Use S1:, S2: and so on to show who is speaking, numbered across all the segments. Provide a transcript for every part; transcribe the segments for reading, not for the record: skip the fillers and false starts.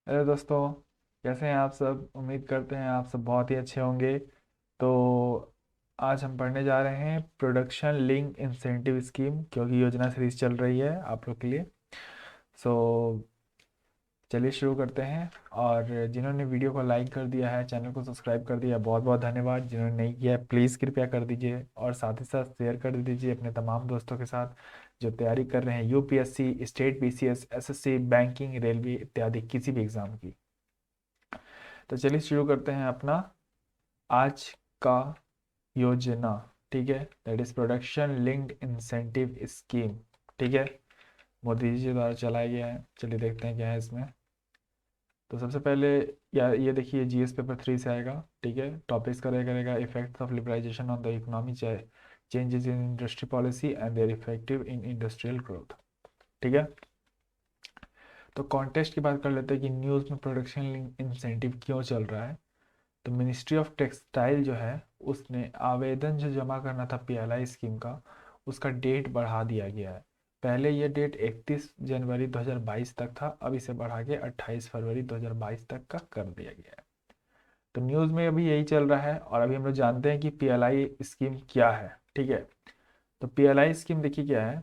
S1: Hello दोस्तों, कैसे हैं आप सब। उम्मीद करते हैं आप सब बहुत ही अच्छे होंगे। तो आज हम पढ़ने जा रहे हैं प्रोडक्शन लिंक इंसेंटिव स्कीम, क्योंकि योजना सीरीज चल रही है आप लोग के लिए। सो चलिए शुरू करते हैं। और जिन्होंने वीडियो को लाइक कर दिया है, चैनल को सब्सक्राइब कर दिया है, बहुत बहुत धन्यवाद। जिन्होंने नहीं किया है प्लीज़ कृपया कर दीजिए, और साथ ही साथ शेयर कर दीजिए अपने तमाम दोस्तों के साथ जो तैयारी कर रहे हैं UPSC, state BCS, SSC, banking, railway इत्यादि किसी भी एग्ज़ाम की। तो चलिए शुरू करते हैं अपना आज का योजना। ठीक है, that is production linked incentive scheme. ठीक है, मोदी जी द्वारा चलाया गया है। चलिए देखते हैं क्या है इसमें। तो सबसे पहले ये देखिए, जीएस पेपर 3 से आएगा। ठीक है, टॉपिक्स करेगा effects of liberalization on the economy, changes in industry policy and their effective in industrial growth. ठीक है, तो कॉन्टेक्स्ट की बात कर लेते हैं कि न्यूज़ में प्रोडक्शन लिंक इंसेंटिव क्यों चल रहा है। तो मिनिस्ट्री ऑफ टेक्सटाइल जो है, उसने आवेदन जो जमा करना था पीएलआई स्कीम का, उसका डेट बढ़ा दिया गया है। पहले ये डेट 31 जनवरी 2022 तक था, अब इसे बढ़ा के 28 फरवरी 2022 तक का कर दिया गया है। तो न्यूज़ में अभी यही चल रहा है, और अभी हम लोग जानते हैं कि पीएलआई स्कीम क्या है। ठीक है, तो पीएलआई स्कीम देखिए क्या है।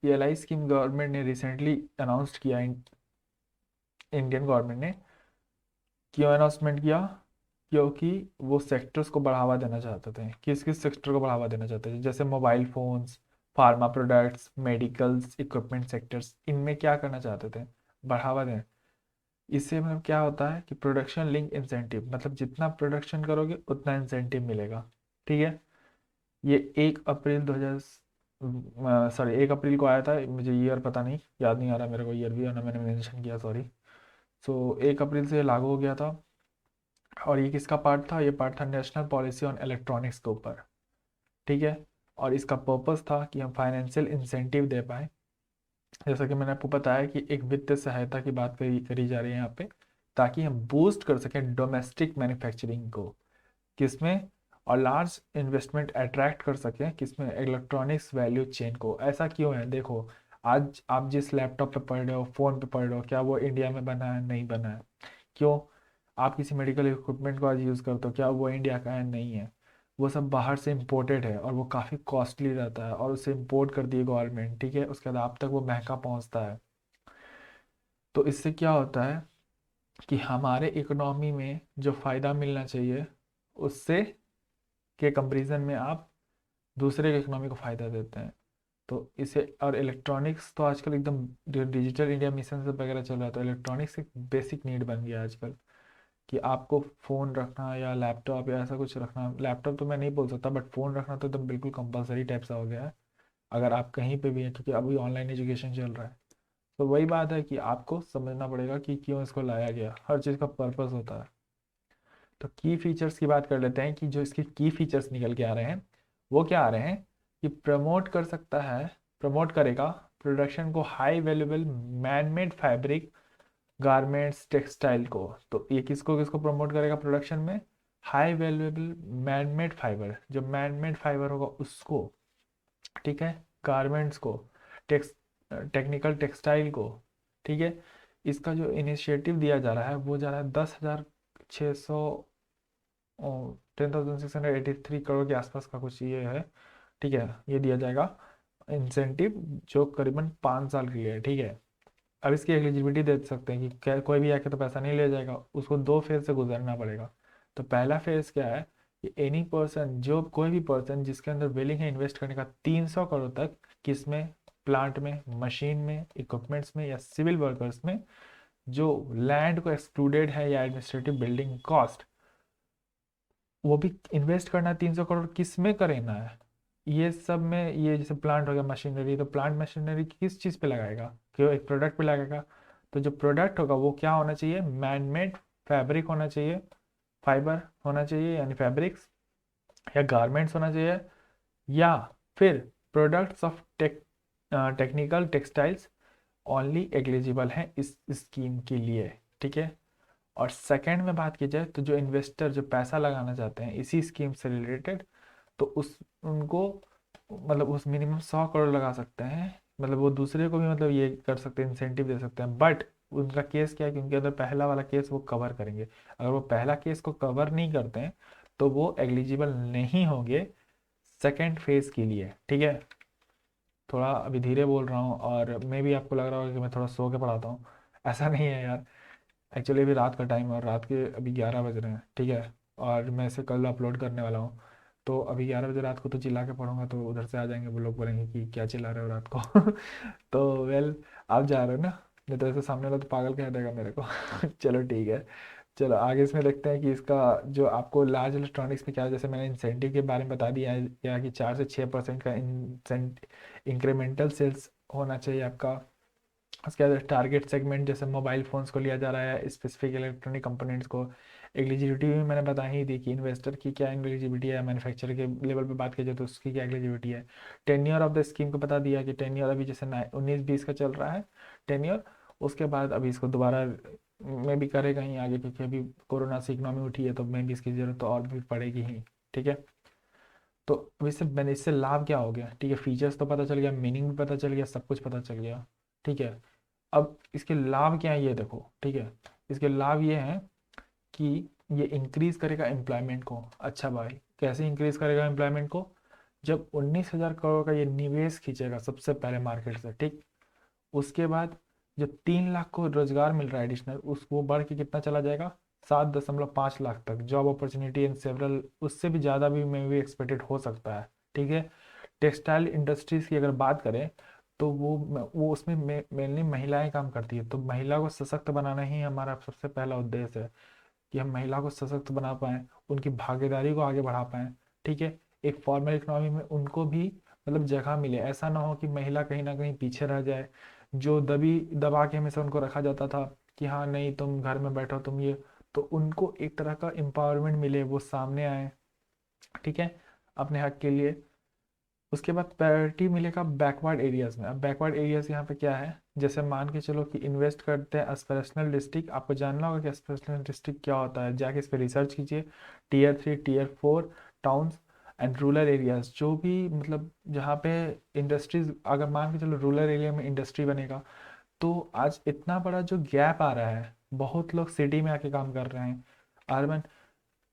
S1: पीएलआई स्कीम गवर्नमेंट ने रिसेंटली अनाउंस किया, इंडियन गवर्नमेंट ने। क्यों अनाउंसमेंट किया? क्योंकि वो सेक्टर्स को बढ़ावा देना चाहते थे। किस किस सेक्टर को बढ़ावा देना चाहते थे? जैसे mobile phones, pharma products, medicals, equipment sectors, इनमें क्या करना चाहते थे? बढ़ावा दें। इससे मतलब क्या होता है कि प्रोडक्शन लिंक इंसेंटिव, मतलब जितना प्रोडक्शन करोगे उतना इंसेंटिव मिलेगा। ठीक है, ये 1 अप्रैल को आया था। मुझे ईयर पता नहीं, याद नहीं आ रहा मेरे को ईयर भी, और ना मैंने मेंशन किया, सॉरी। सो 1 अप्रैल से ये लागू हो गया था। और ये किसका पार्ट था? ये पार्ट था नेशनल पॉलिसी ऑन इलेक्ट्रॉनिक्स के ऊपर। ठीक है, और इसका पर्पस था कि हम फाइनेंशियल इंसेंटिव दे पाए। जैसा कि मैंने आपको बताया कि एक वित्तीय सहायता की बात करी करी जा रही है यहाँ पे, ताकि हम बूस्ट कर सकें डोमेस्टिक मैन्युफैक्चरिंग को। किसमें? और लार्ज इन्वेस्टमेंट अट्रैक्ट कर सकें किसमें? इलेक्ट्रॉनिक्स वैल्यू चेन को। ऐसा क्यों है? देखो, आज आप जिस लैपटॉप पे पढ़ रहे हो, फ़ोन पे पढ़ रहे हो, क्या वो इंडिया में बना है? नहीं बना है। क्यों? आप किसी मेडिकल इक्विपमेंट को आज यूज़ करते हो, क्या वो इंडिया का है? नहीं है। वो सब बाहर से इम्पोर्टेड है, और वो काफ़ी कॉस्टली रहता है, और उसे इम्पोर्ट कर दिए गवर्नमेंट। ठीक है, उसके बाद आप तक वो महंगा पहुंचता है। तो इससे क्या होता है कि हमारे इकोनॉमी में जो फ़ायदा मिलना चाहिए, उससे के कंपैरिजन में आप दूसरे के इकोनॉमी को फ़ायदा देते हैं। तो इसे, और इलेक्ट्रॉनिक्स तो आजकल एकदम डिजिटल इंडिया मिशन से वगैरह चल रहा है, तो इलेक्ट्रॉनिक्स एक बेसिक नीड बन गया है आजकल, कि आपको फ़ोन रखना या लैपटॉप या ऐसा कुछ रखना। लैपटॉप तो मैं नहीं बोल सकता, बट फ़ोन रखना तो एकदम बिल्कुल कंपलसरी टाइप सा हो गया है, अगर आप कहीं पे भी हैं, क्योंकि अभी ऑनलाइन एजुकेशन चल रहा है। तो वही बात है कि आपको समझना पड़ेगा कि क्यों इसको लाया गया। हर चीज़ का पर्पस होता है। तो की फीचर्स की बात कर लेते हैं कि जो इसके की फीचर्स निकल के आ रहे हैं, वो क्या आ रहे हैं कि प्रमोट कर सकता है, प्रमोट करेगा प्रोडक्शन को high valuable manmade fabric, garments, textile को। तो ये किसको किसको प्रमोट करेगा प्रोडक्शन में? हाई वैल्यूएबल मैनमेड फाइबर, जो मैनमेड फाइबर होगा उसको। ठीक है, गारमेंट्स को, टेक्स टेक्निकल टेक्सटाइल को। ठीक है, इसका जो इनिशिएटिव दिया जा रहा है वो जा रहा है 10,600, 10,683 करोड़ के आसपास का कुछ ये है। ठीक है, ये दिया जाएगा इंसेंटिव, जो करीबन 5 साल के लिए है। ठीक है, अब इसकी एलिजिबिलिटी दे सकते हैं कि क्या कोई भी आके तो पैसा नहीं ले जाएगा, उसको 2 फेज से गुजरना पड़ेगा। तो पहला फेज क्या है कि एनी पर्सन, जो कोई भी पर्सन जिसके अंदर विलिंग है इन्वेस्ट करने का 300 करोड़ तक, किसमें? प्लांट में, मशीन में, इक्विपमेंट्स में, या सिविल वर्कर्स में, जो लैंड को एक्सक्लूडेड है, या एडमिनिस्ट्रेटिव बिल्डिंग कॉस्ट, वो भी इन्वेस्ट करना 300 करोड़। किस में करना है? ये सब में। ये जैसे प्लांट हो गया, मशीनरी, तो प्लांट मशीनरी किस चीज़ पे लगाएगा? क्यों? एक प्रोडक्ट पे लगाएगा। तो जो प्रोडक्ट होगा वो क्या होना चाहिए, मैन मेड फैब्रिक होना चाहिए, फाइबर होना चाहिए यानी फैब्रिक्स या गारमेंट्स होना चाहिए, या फिर products of technical textiles only eligible हैं इस स्कीम के लिए। ठीक है। और सेकंड में बात की जाए तो जो इन्वेस्टर जो पैसा लगाना चाहते हैं इसी स्कीम से रिलेटेड, तो उस उनको मतलब उस मिनिमम 100 करोड़ लगा सकते हैं, मतलब वो दूसरे को भी मतलब ये कर सकते हैं, इंसेंटिव दे सकते हैं। बट उनका केस क्या है, क्योंकि अगर पहला वाला केस वो कवर करेंगे, अगर वो पहला केस को कवर नहीं करते हैं तो वो एलिजिबल नहीं होंगे सेकेंड फेज के लिए। ठीक है। थोड़ा अभी धीरे बोल रहा हूँ और मे भी आपको लग रहा होगा कि मैं थोड़ा सो के पढ़ाता हूँ, ऐसा नहीं है यार। एक्चुअली अभी रात का टाइम है और रात के अभी 11 बज रहे हैं। ठीक है। और मैं इसे कल अपलोड करने वाला हूँ, तो अभी 11 बजे रात को तो चिल्ला के पढ़ूंगा तो उधर से आ जाएंगे वो लोग, बोलेंगे कि क्या चिल्ला रहे हो रात को। तो वेल, आप जा रहे हो ना, नहीं तो ऐसे सामने वाला तो पागल कह देगा मेरे को। चलो ठीक है। चलो आगे इसमें देखते हैं कि इसका जो आपको लार्ज इलेक्ट्रॉनिक्स में क्या है, जैसे मैंने इंसेंटिव के बारे में बता दिया है या कि 4 से 6% का इंक्रीमेंटल सेल्स होना चाहिए आपका। उसके बाद टारगेट सेगमेंट जैसे मोबाइल फोन्स को लिया जा रहा है, स्पेसिफिक इलेक्ट्रॉनिक कंपोनेंट्स को। एलिजिबिलिटी भी मैंने बता ही दी कि इन्वेस्टर की क्या एलिजिबिलिटी है, मैन्युफैक्चरर के लेवल पे बात की जाए तो उसकी क्या एलिजिबिलिटी है। टेन्योर ऑफ द स्कीम को बता दिया कि टेन्योर अभी जैसे 19-20 का चल रहा है टेन्योर, उसके बाद अभी इसको दोबारा में भी करेगा ही आगे, क्योंकि अभी कोरोना से इकोनॉमी उठी है तो में भी इसकी जरूरत तो और भी पड़ेगी ही। ठीक है। तो अब इससे लाभ क्या हो गया, ठीक है, फीचर्स तो पता चल गया, मीनिंग भी पता चल गया, सब कुछ पता चल गया। ठीक है। अब इसके लाभ क्या है ये देखो। ठीक है। इसके लाभ ये हैं कि ये इंक्रीज करेगा एम्प्लॉयमेंट को। अच्छा भाई, कैसे इंक्रीज करेगा एम्प्लॉयमेंट को, जब 19,000 करोड़ का ये निवेश खींचेगा सबसे पहले मार्केट से। ठीक। उसके बाद जो 3 लाख को रोजगार मिल रहा है एडिशनल, उस वो बढ़ के कितना चला जाएगा, 7.5 लाख तक जॉब अपॉर्चुनिटी इन सेवरल, उससे भी ज़्यादा भी मे भी एक्सपेक्टेड हो सकता है। ठीक है। टेक्सटाइल इंडस्ट्रीज की अगर बात करें तो वो उसमें मेनली महिलाएं काम करती है, तो महिला को सशक्त बनाना ही हमारा सबसे पहला उद्देश्य है कि हम महिला को सशक्त बना पाएं, उनकी भागीदारी को आगे बढ़ा पाएं। ठीक है। एक फॉर्मल इकोनॉमी में उनको भी मतलब जगह मिले, ऐसा ना हो कि महिला कहीं ना कहीं पीछे रह जाए, जो दबी दबा के हमेशा उनको रखा जाता था कि हाँ नहीं तुम घर में बैठो तुम ये, तो उनको एक तरह का एम्पावरमेंट मिले, वो सामने आए। ठीक है। अपने हक के लिए। उसके बाद प्रायोरिटी मिलेगा बैकवर्ड एरियाज में। अब बैकवर्ड एरियाज यहाँ पे क्या है, जैसे मान के चलो कि इन्वेस्ट करते हैं एस्पिरेशनल डिस्ट्रिक्ट, आपको जानना होगा कि एस्पिरेशनल डिस्ट्रिक्ट क्या होता है, जाके इस पर रिसर्च कीजिए। Tier 3 Tier 4 towns and rural areas, जो भी मतलब जहाँ पे इंडस्ट्रीज, अगर मान के चलो रूरल एरिया में इंडस्ट्री बनेगा तो आज इतना बड़ा जो गैप आ रहा है, बहुत लोग सिटी में आके काम कर रहे हैं अर्बन।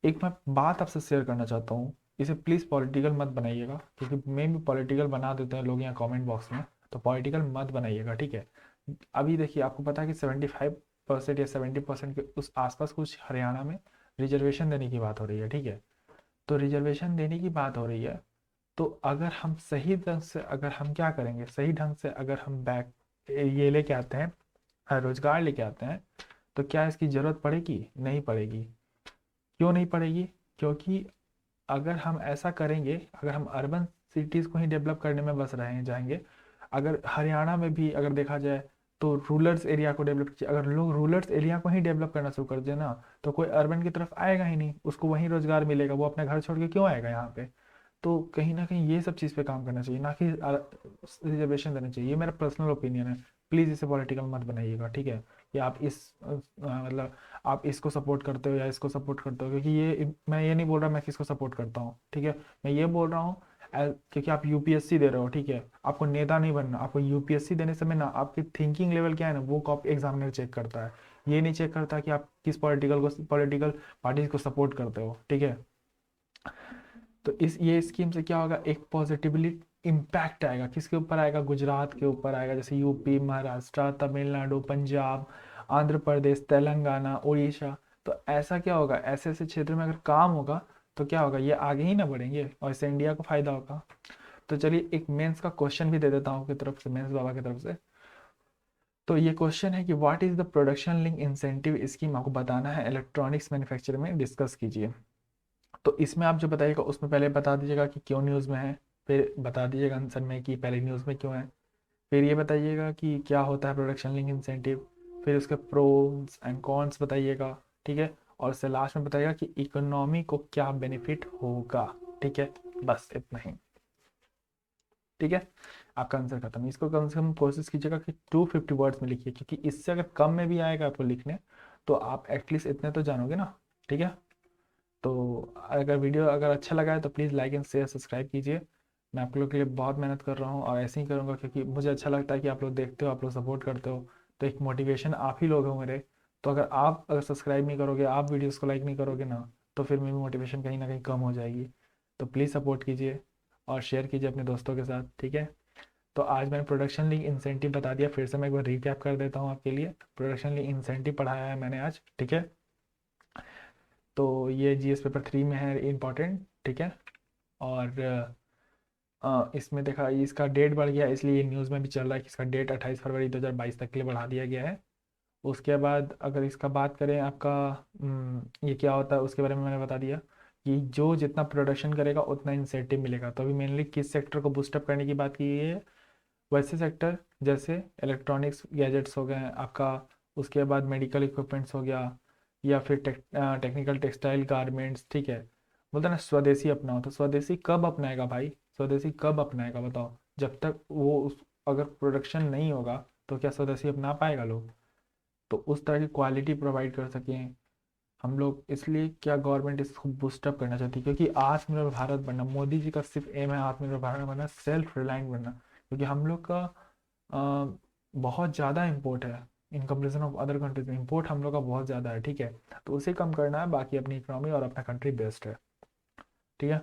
S1: एक मैं बात आपसे शेयर करना चाहता हूँ, इसे प्लीज़ पॉलिटिकल मत बनाइएगा, क्योंकि मैं भी पॉलिटिकल बना देते हैं लोग यहाँ कमेंट बॉक्स में, तो पॉलिटिकल मत बनाइएगा। ठीक है। अभी देखिए आपको पता है कि 75% या 70% के उस आसपास कुछ हरियाणा में रिजर्वेशन देने की बात हो रही है। ठीक है। तो रिजर्वेशन देने की बात हो रही है, तो अगर हम सही ढंग से, अगर हम क्या करेंगे सही ढंग से, अगर हम बैक ये लेके आते हैं, रोजगार लेके आते हैं, तो क्या इसकी ज़रूरत पड़ेगी, नहीं पड़ेगी। क्यों नहीं पड़ेगी, क्योंकि अगर हम ऐसा करेंगे, अगर हम अर्बन सिटीज़ को ही डेवलप करने में बस रहे जाएंगे, अगर हरियाणा में भी अगर देखा जाए तो रूरल्स एरिया को डेवलप कीजिए, अगर लोग रूरल्स एरिया को ही डेवलप करना शुरू कर दें ना, तो कोई अर्बन की तरफ आएगा ही नहीं, उसको वहीं रोजगार मिलेगा, वो अपने घर छोड़ के क्यों आएगा यहाँ पे। तो कहीं ना कहीं ये सब चीज़ पे काम करना चाहिए, ना कि रिजर्वेशन देना चाहिए। ये मेरा पर्सनल ओपिनियन है, प्लीज़ इसे पॉलिटिकल मत बनाइएगा। ठीक है। कि आप मतलब आप इसको सपोर्ट करते हो या इसको सपोर्ट करते हो, क्योंकि ये मैं ये नहीं बोल रहा मैं किसको सपोर्ट करता हूँ। ठीक है। मैं ये बोल रहा हूँ क्योंकि आप यूपीएससी दे रहे हो। ठीक है। आपको नेता नहीं बनना, आपको यूपीएससी देने समय ना आपकी थिंकिंग लेवल क्या है ना, वो कॉप एग्जामिनर चेक करता है, ये नहीं चेक करता कि आप किस पॉलिटिकल पार्टी को सपोर्ट करते हो। ठीक है। तो इस ये स्कीम से क्या होगा, एक पॉजिटिवली इम्पैक्ट आएगा, किसके ऊपर आएगा, गुजरात के ऊपर आएगा, जैसे यूपी, महाराष्ट्र, तमिलनाडु, पंजाब, आंध्र प्रदेश, तेलंगाना, उड़ीसा। तो ऐसा क्या होगा, ऐसे ऐसे क्षेत्र में अगर काम होगा तो क्या होगा, ये आगे ही ना बढ़ेंगे और इससे इंडिया को फायदा होगा। तो चलिए एक मेंस का क्वेश्चन भी दे देता हूँ की तरफ से, मेंस बाबा की तरफ से। तो ये क्वेश्चन है कि what is the production link incentive scheme, आपको बताना है इलेक्ट्रॉनिक्स मैन्युफैक्चर में, डिस्कस कीजिए। तो इसमें आप जो बताइएगा उसमें पहले बता दीजिएगा कि क्यों न्यूज़ में है, फिर बता दीजिएगा आंसर में कि पहले न्यूज़ में क्यों है, फिर ये बताइएगा कि क्या होता है प्रोडक्शन लिंक इंसेंटिव, फिर उसके प्रोस एंड कॉन्स बताइएगा, ठीक है, और उससे लास्ट में बताइएगा कि इकोनॉमी को क्या बेनिफिट होगा, ठीक है, बस इतना ही, ठीक है। आपका आंसर खत्म। इसको कम से कम कोशिश कीजिएगा कि 250 वर्ड्स में लिखिए, क्योंकि इससे अगर कम में भी आएगा आपको लिखने तो आप एटलीस्ट इतने तो जानोगे ना, ठीक है। तो अगर वीडियो अगर अच्छा लगा है तो please like and share subscribe कीजिए। मैं आप लोग के लिए बहुत मेहनत कर रहा हूँ और ऐसे ही करूँगा, क्योंकि मुझे अच्छा लगता है कि आप लोग देखते हो, आप लोग सपोर्ट करते हो, तो एक मोटिवेशन आप ही लोग हो मेरे। तो अगर सब्सक्राइब नहीं करोगे, आप वीडियोस को लाइक नहीं करोगे ना, तो फिर मेरी मोटिवेशन कहीं ना कहीं कम हो जाएगी। तो प्लीज़ सपोर्ट कीजिए और शेयर कीजिए अपने दोस्तों के साथ, ठीक है। तो आज मैंने प्रोडक्शन लिंक इंसेंटिव बता दिया, फिर से मैं एक बार रिकैप कर देता हूँ आपके लिए। प्रोडक्शन लिंक इंसेंटिव पढ़ाया है मैंने आज, ठीक है। तो ये जीएस पेपर 3 में है, इम्पॉर्टेंट, ठीक है। और इसमें देखा इसका डेट बढ़ गया, इसलिए ये न्यूज़ में भी चल रहा है कि इसका डेट 28 फरवरी 2022 तक के लिए बढ़ा दिया गया है। उसके बाद अगर इसका बात करें आपका ये क्या होता है उसके बारे में मैंने बता दिया कि जो जितना प्रोडक्शन करेगा उतना इंसेंटिव मिलेगा। तो अभी मेनली किस सेक्टर को बूस्टअप करने की बात की गई है, वैसे सेक्टर जैसे इलेक्ट्रॉनिक्स गैजेट्स हो गए हैं आपका, उसके बाद मेडिकल इक्विपमेंट्स हो गया, या फिर टेक्निकल टेक्सटाइल गारमेंट्स, ठीक है। बोलते हैं ना स्वदेशी अपनाओ, तो स्वदेशी कब अपनाएगा भाई, स्वदेशी कब अपनाएगा बताओ, जब तक अगर प्रोडक्शन नहीं होगा तो क्या स्वदेशी अपना पाएगा लोग। तो उस तरह की क्वालिटी प्रोवाइड कर सकें हम लोग, इसलिए क्या गवर्नमेंट इसको बूस्टअप करना चाहती है, क्योंकि आत्मनिर्भर भारत बनना मोदी जी का सिर्फ एम है, आत्मनिर्भर भारत बनना, सेल्फ रिलायंट बनना। क्योंकि हम लोग का बहुत ज़्यादा इम्पोर्ट है, in comparison of other countries में इम्पोर्ट हम लोग का बहुत ज़्यादा है, ठीक है। तो उसे कम करना है, बाकी अपनी इकोनॉमी और अपना कंट्री बेस्ट है, ठीक है।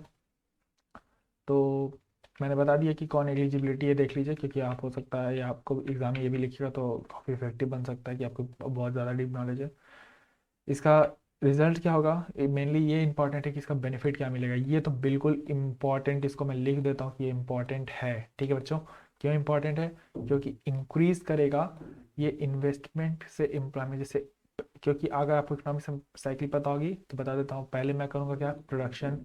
S1: तो मैंने बता दिया कि कौन एलिजिबिलिटी है, देख लीजिए, क्योंकि आप हो सकता है या आपको एग्जाम में ये भी लिखिएगा तो काफ़ी इफेक्टिव बन सकता है कि आपको बहुत ज़्यादा डीप नॉलेज है। इसका रिजल्ट क्या होगा, मेनली ये इंपॉर्टेंट है कि इसका बेनिफिट क्या मिलेगा, ये तो बिल्कुल इम्पॉर्टेंट, इसको मैं लिख देता हूँ कि ये इम्पॉर्टेंट है, ठीक है बच्चों। क्यों इम्पॉर्टेंट है, क्योंकि इंक्रीज करेगा ये इन्वेस्टमेंट से एम्प्लॉयमेंट, जैसे क्योंकि अगर आपको इकोनॉमिक साइकिल पता होगी तो बता देता हूँ। पहले मैं करूँगा क्या, प्रोडक्शन,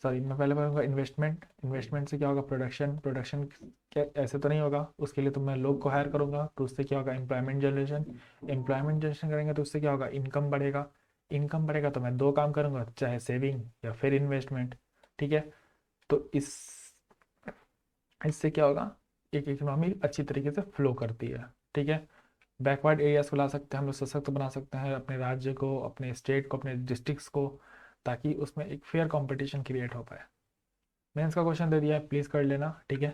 S1: सॉरी मैं पहले करूँगा इन्वेस्टमेंट, इन्वेस्टमेंट से क्या होगा प्रोडक्शन, प्रोडक्शन क्या ऐसे तो नहीं होगा, उसके लिए तो मैं लोग को हायर करूँगा, तो उससे क्या होगा एम्प्लॉयमेंट जनरेशन, एम्प्लॉयमेंट जनरेशन करेंगे तो उससे क्या होगा इनकम बढ़ेगा, इनकम बढ़ेगा तो मैं दो काम करूँगा, चाहे सेविंग या फिर इन्वेस्टमेंट, ठीक है। तो इससे क्या होगा, एक इकोनॉमी अच्छी तरीके से फ्लो करती है, ठीक है। बैकवर्ड एरियाज को ला सकते हैं हम लोग, सशक्त बना सकते हैं अपने राज्य को, अपने स्टेट को, अपने डिस्ट्रिक्ट्स को, ताकि उसमें एक फेयर कंपटीशन क्रिएट हो पाए। मेंस का क्वेश्चन दे दिया है, प्लीज़ कर लेना, ठीक है।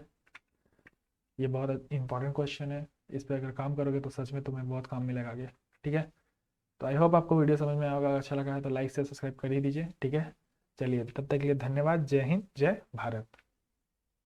S1: ये बहुत इंपॉर्टेंट क्वेश्चन है, इस पर अगर काम करोगे तो सच में तुम्हें बहुत काम मिलेगा आगे, ठीक है। तो आई होप आपको वीडियो समझ में आएगा, अगर अच्छा लगा है तो लाइक से सब्सक्राइब कर ही दीजिए, ठीक है। चलिए तब तक के लिए धन्यवाद, जय हिंद, जय भारत।